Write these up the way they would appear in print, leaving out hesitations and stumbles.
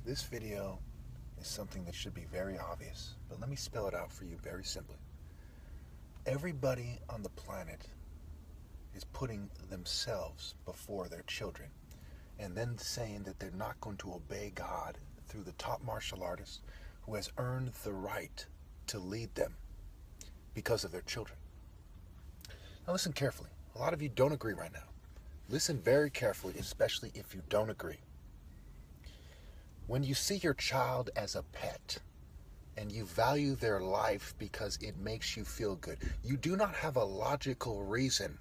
This video is something that should be very obvious, but let me spell it out for you very simply. Everybody on the planet is putting themselves before their children and then saying that they're not going to obey God through the top martial artist who has earned the right to lead them because of their children. Now listen carefully. A lot of you don't agree right now. Listen very carefully, especially if you don't agree. When you see your child as a pet and you value their life because it makes you feel good, you do not have a logical reason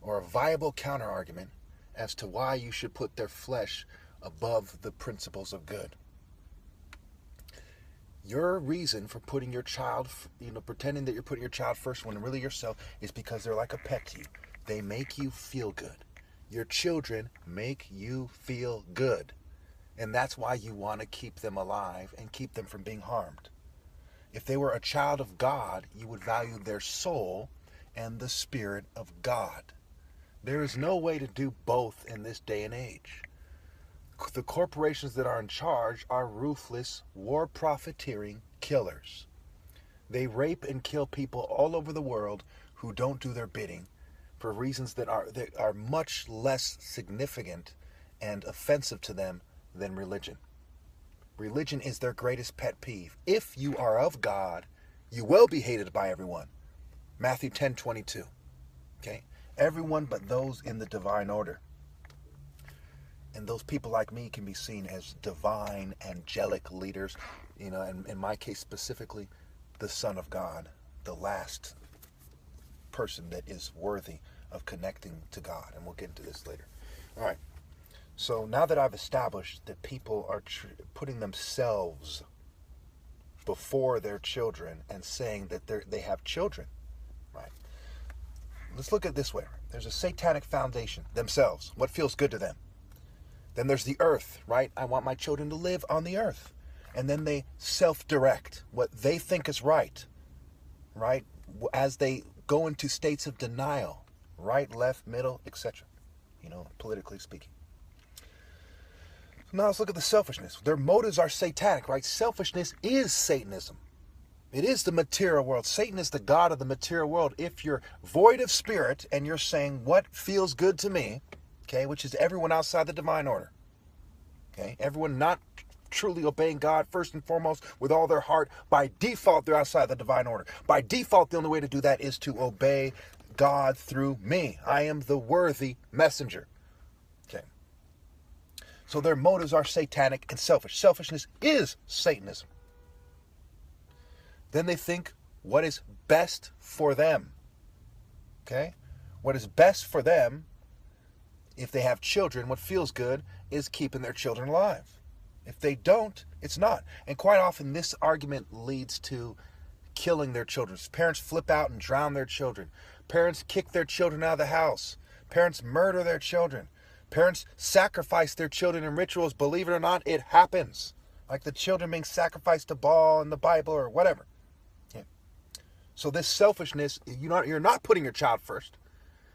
or a viable counterargument as to why you should put their flesh above the principles of good. Your reason for putting your child, pretending that you're putting your child first when really yourself, is because they're like a pet to you. They make you feel good. Your children make you feel good. And that's why you want to keep them alive and keep them from being harmed. If they were a child of God, you would value their soul and the Spirit of God. There is no way to do both in this day and age. The corporations that are in charge are ruthless, war-profiteering killers. They rape and kill people all over the world who don't do their bidding for reasons that are much less significant and offensive to them than religion. Religion is their greatest pet peeve. If you are of God, you will be hated by everyone. Matthew 10:22. Okay? Everyone but those in the divine order. And those people like me can be seen as divine, angelic leaders. And in my case specifically, the Son of God, the last person that is worthy of connecting to God. And we'll get into this later. All right. So now that I've established that people are putting themselves before their children and saying that they have children, right? Let's look at it this way. There's a satanic foundation, themselves, what feels good to them. Then there's the earth, right? I want my children to live on the earth. And then they self-direct what they think is right, as they go into states of denial, right, left, middle, etc., politically speaking. Now let's look at the selfishness. Their motives are satanic, right? Selfishness is Satanism. It is the material world. Satan is the god of the material world. If you're void of spirit and you're saying what feels good to me, okay, which is everyone outside the divine order, okay, everyone not truly obeying God first and foremost with all their heart, by default they're outside the divine order. By default, the only way to do that is to obey God through me. I am the worthy messenger. Okay. So their motives are satanic and selfish. Selfishness is Satanism. Then they think what is best for them. Okay? What is best for them, if they have children, what feels good is keeping their children alive. If they don't, it's not. And quite often this argument leads to killing their children. Parents flip out and drown their children. Parents kick their children out of the house. Parents murder their children. Parents sacrifice their children in rituals. Believe it or not, it happens. Like the children being sacrificed to Baal in the Bible or whatever. Yeah. So this selfishness, you're not putting your child first.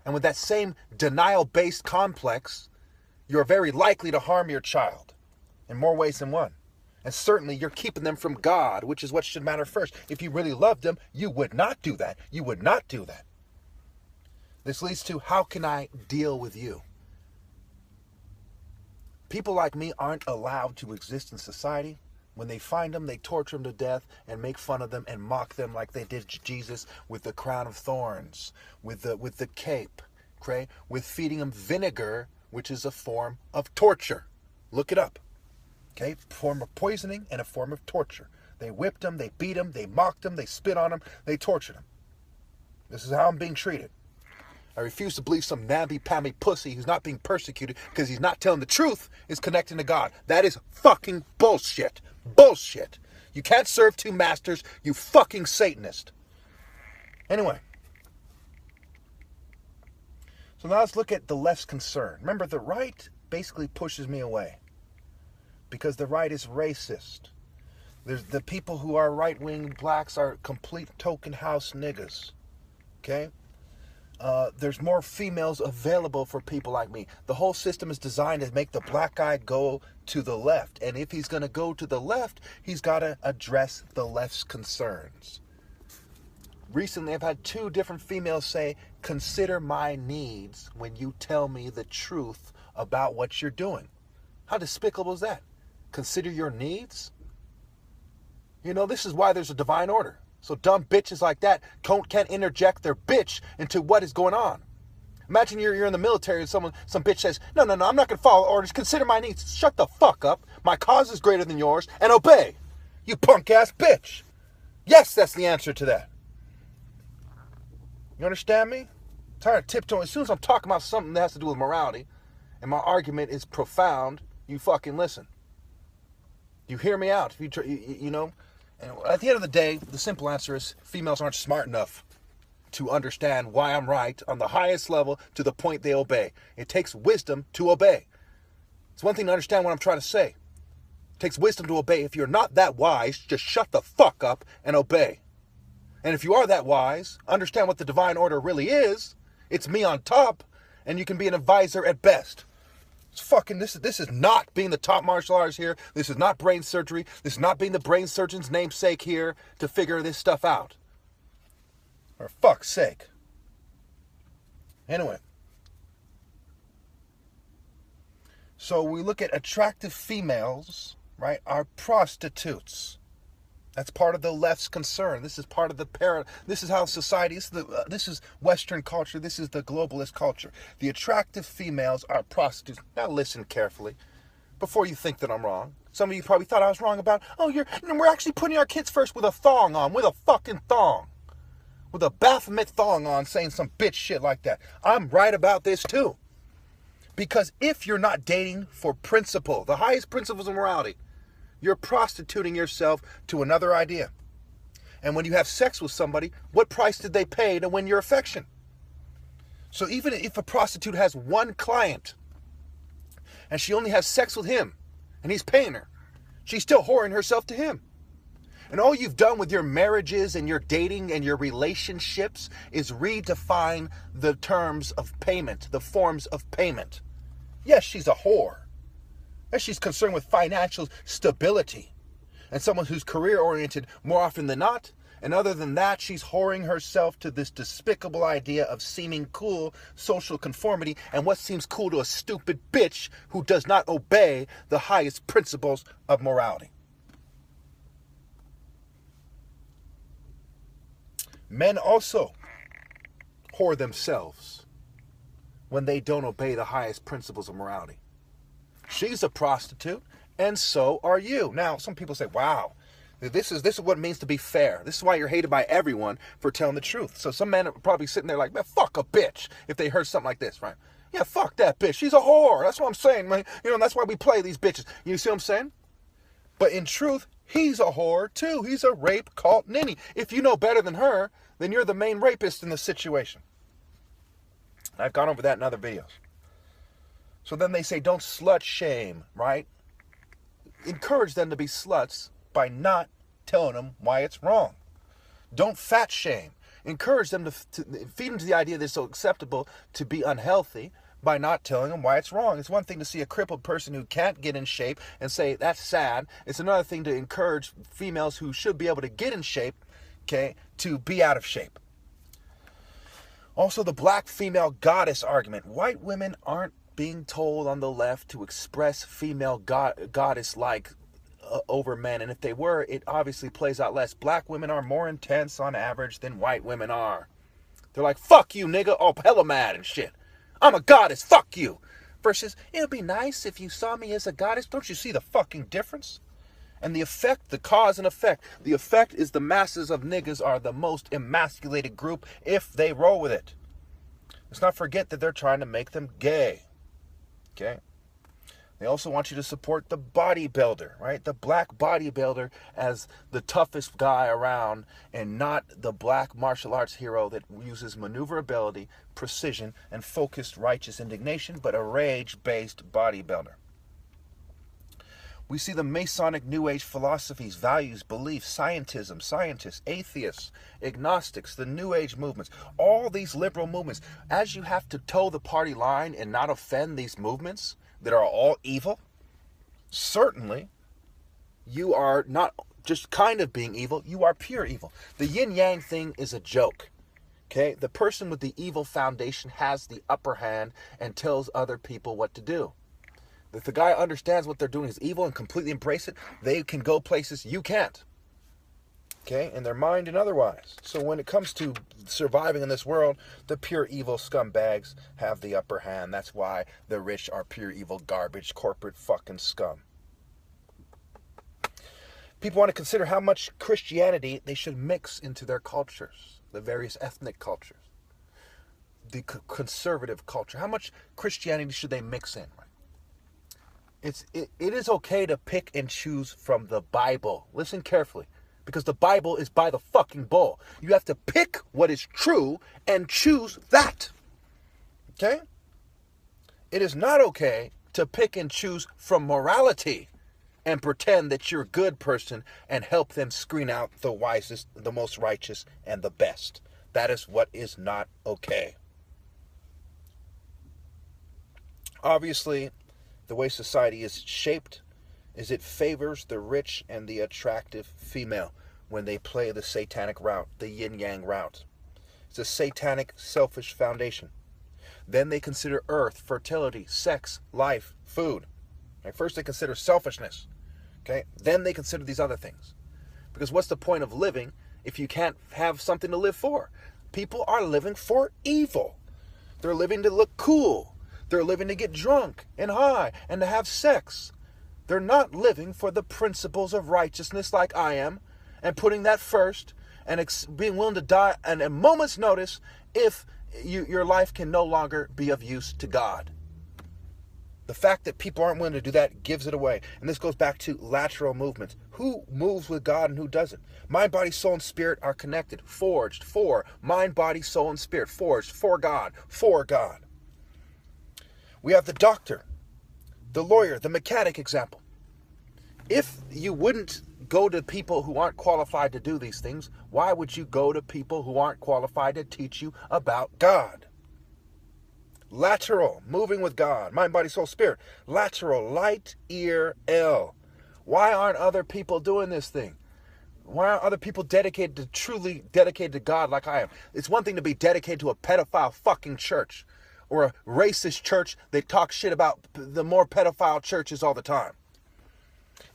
And with that same denial-based complex, you're very likely to harm your child in more ways than one. And certainly you're keeping them from God, which is what should matter first. If you really loved them, you would not do that. You would not do that. This leads to, how can I deal with you? People like me aren't allowed to exist in society. When they find them, they torture them to death and make fun of them and mock them like they did Jesus with the crown of thorns, with the cape, okay? With feeding them vinegar, which is a form of torture. Look it up. Okay? Form of poisoning and a form of torture. They whipped them, they beat them, they mocked them, they spit on them, they tortured them. This is how I'm being treated. I refuse to believe some namby-pamby pussy who's not being persecuted because he's not telling the truth is connecting to God. That is fucking bullshit. Bullshit. You can't serve two masters, you fucking Satanist. Anyway. So now let's look at the left's concern. Remember, the right basically pushes me away because the right is racist. There's the people who are right-wing blacks are complete token house niggas. Okay? there's more females available for people like me. The whole system is designed to make the black guy go to the left. And if he's going to go to the left, he's got to address the left's concerns. Recently, I've had 2 different females say, consider my needs when you tell me the truth about what you're doing. How despicable is that? Consider your needs? You know, this is why there's a divine order. So dumb bitches like that can't interject their bitch into what is going on. Imagine you're in the military and some bitch says, no, I'm not going to follow orders. Consider my needs. Shut the fuck up. My cause is greater than yours and obey. You punk ass bitch. Yes, that's the answer to that. You understand me? I'm tired of tiptoeing. As soon as I'm talking about something that has to do with morality and my argument is profound, you fucking listen. You hear me out. You know? And at the end of the day, the simple answer is females aren't smart enough to understand why I'm right on the highest level to the point they obey. It takes wisdom to obey. It's one thing to understand what I'm trying to say. It takes wisdom to obey. If you're not that wise, just shut the fuck up and obey. And if you are that wise, understand what the divine order really is. It's me on top, and you can be an advisor at best. This is not being the top martial artist here. This is not brain surgery. This is not being the brain surgeon's namesake here to figure this stuff out. For fuck's sake. Anyway. So we look at attractive females, right, are prostitutes. That's part of the left's concern. This is part of the This is how society, this is Western culture. This is the globalist culture. The attractive females are prostitutes. Now listen carefully before you think that I'm wrong. Some of you probably thought I was wrong about, we're actually putting our kids first with a thong on, with a fucking thong. With a Baphomet thong on, saying some bitch shit like that. I'm right about this too. Because if you're not dating for principle, the highest principles of morality, you're prostituting yourself to another idea. And when you have sex with somebody, what price did they pay to win your affection? So even if a prostitute has one client and she only has sex with him and he's paying her, she's still whoring herself to him. And all you've done with your marriages and your dating and your relationships is redefine the terms of payment, the forms of payment. Yes, she's a whore. And she's concerned with financial stability and someone who's career-oriented more often than not. And other than that, she's whoring herself to this despicable idea of seeming cool, social conformity, and what seems cool to a stupid bitch who does not obey the highest principles of morality. Men also whore themselves when they don't obey the highest principles of morality. She's a prostitute, and so are you. Now, some people say, wow, this is what it means to be fair. This is why you're hated by everyone for telling the truth. So some men are probably sitting there like, man, fuck a bitch, if they heard something like this, right? Yeah, fuck that bitch. She's a whore. That's what I'm saying, man. That's why we play these bitches. You see what I'm saying? But in truth, he's a whore, too. He's a rape cult ninny. If you know better than her, then you're the main rapist in the situation. I've gone over that in other videos. So then they say, don't slut shame, right? Encourage them to be sluts by not telling them why it's wrong. Don't fat shame. Encourage them to feed them to the idea that it's so acceptable to be unhealthy by not telling them why it's wrong. It's one thing to see a crippled person who can't get in shape and say, that's sad. It's another thing to encourage females who should be able to get in shape, okay, to be out of shape. Also, the black female goddess argument. White women aren't being told on the left to express female goddess-like over men. And if they were, it obviously plays out less. Black women are more intense on average than white women are. They're like, fuck you, nigga. Oh, hella mad and shit. I'm a goddess. Fuck you. Versus, it would be nice if you saw me as a goddess. Don't you see the fucking difference? And the effect, the cause and effect. The effect is the masses of niggas are the most emasculated group if they roll with it. Let's not forget that they're trying to make them gay. Okay? They also want you to support the bodybuilder, right? The black bodybuilder as the toughest guy around and not the black martial arts hero that uses maneuverability, precision, and focused righteous indignation, but a rage-based bodybuilder. We see the Masonic New Age philosophies, values, beliefs, scientism, scientists, atheists, agnostics, the New Age movements, all these liberal movements. As you have to toe the party line and not offend these movements that are all evil, certainly you are not just kind of being evil, you are pure evil. The yin-yang thing is a joke. Okay? The person with the evil foundation has the upper hand and tells other people what to do. If the guy understands what they're doing is evil and completely embrace it, they can go places you can't. Okay? In their mind and otherwise. So when it comes to surviving in this world, the pure evil scumbags have the upper hand. That's why the rich are pure evil garbage, corporate fucking scum. People want to consider how much Christianity they should mix into their cultures, the various ethnic cultures, the conservative culture. How much Christianity should they mix in? It is okay to pick and choose from the Bible. Listen carefully, because the Bible is by the fucking bull. You have to pick what is true and choose that. Okay? It is not okay to pick and choose from morality and pretend that you're a good person and help them screen out the wisest, the most righteous, and the best. That is what is not okay. Obviously, the way society is shaped is it favors the rich and the attractive female when they play the satanic route, the yin-yang route. It's a satanic, selfish foundation. Then they consider earth, fertility, sex, life, food. Okay? First they consider selfishness. Okay? Then they consider these other things. Because what's the point of living if you can't have something to live for? People are living for evil. They're living to look cool. They're living to get drunk and high and to have sex. They're not living for the principles of righteousness like I am and putting that first and being willing to die at a moment's notice if your life can no longer be of use to God. The fact that people aren't willing to do that gives it away. And this goes back to lateral movements. Who moves with God and who doesn't? Mind, body, soul, and spirit are connected. Forged for mind, body, soul, and spirit. Forged for God. For God. We have the doctor, the lawyer, the mechanic example. If you wouldn't go to people who aren't qualified to do these things, why would you go to people who aren't qualified to teach you about God? Lateral, moving with God, mind, body, soul, spirit. Lateral, light, ear, L. Why aren't other people doing this thing? Why aren't other people truly dedicated to God like I am? It's one thing to be dedicated to a pedophile fucking church or a racist church that talks shit about the more pedophile churches all the time.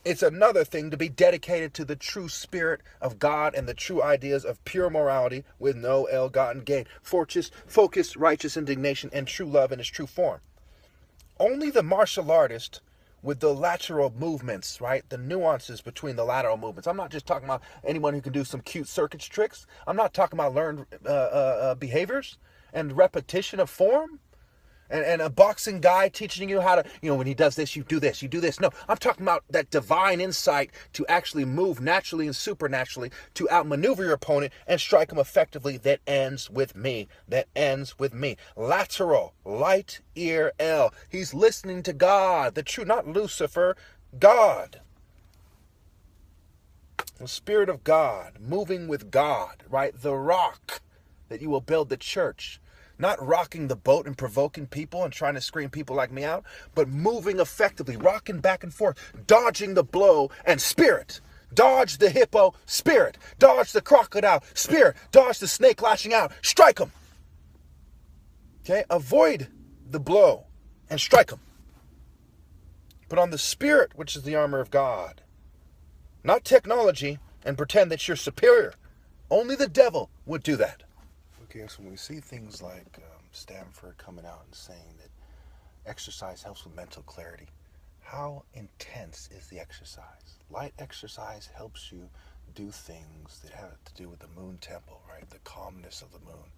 It's another thing to be dedicated to the true spirit of God and the true ideas of pure morality with no ill-gotten gain. Focus, righteous indignation, and true love in its true form. Only the martial artist with the lateral movements, right? The nuances between the lateral movements. I'm not just talking about anyone who can do some cute circuits tricks. I'm not talking about learned behaviors and repetition of form. And a boxing guy teaching you how to, when he does this, you do this, you do this. No, I'm talking about that divine insight to actually move naturally and supernaturally to outmaneuver your opponent and strike him effectively that ends with me. Lateral, light, ear, L. He's listening to God, the true, not Lucifer, God. The Spirit of God, moving with God, right? The rock that you will build the church. Not rocking the boat and provoking people and trying to scream people like me out, but moving effectively, rocking back and forth, dodging the blow and spirit. Dodge the hippo, spirit. Dodge the crocodile, spirit. Dodge the snake lashing out, strike him. Okay, avoid the blow and strike him. Put on the spirit, which is the armor of God. Not technology, and pretend that you're superior. Only the devil would do that. Okay, so when we see things like Stanford coming out and saying that exercise helps with mental clarity, how intense is the exercise? Light exercise helps you do things that have to do with the moon temple, right? The calmness of the moon,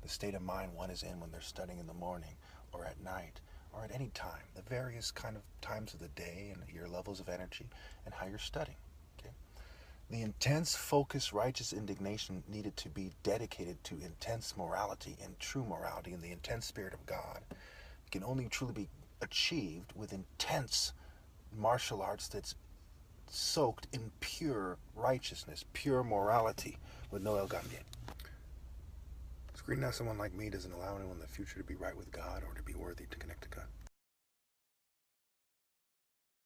the state of mind one is in when they're studying in the morning or at night or at any time, the various kind of times of the day and your levels of energy and how you're studying. The intense focus, righteous indignation needed to be dedicated to intense morality and true morality and the intense spirit of God. It can only truly be achieved with intense martial arts that's soaked in pure righteousness, pure morality with no El Gambian. Screen now, someone like me doesn't allow anyone in the future to be right with God or to be worthy to connect to God.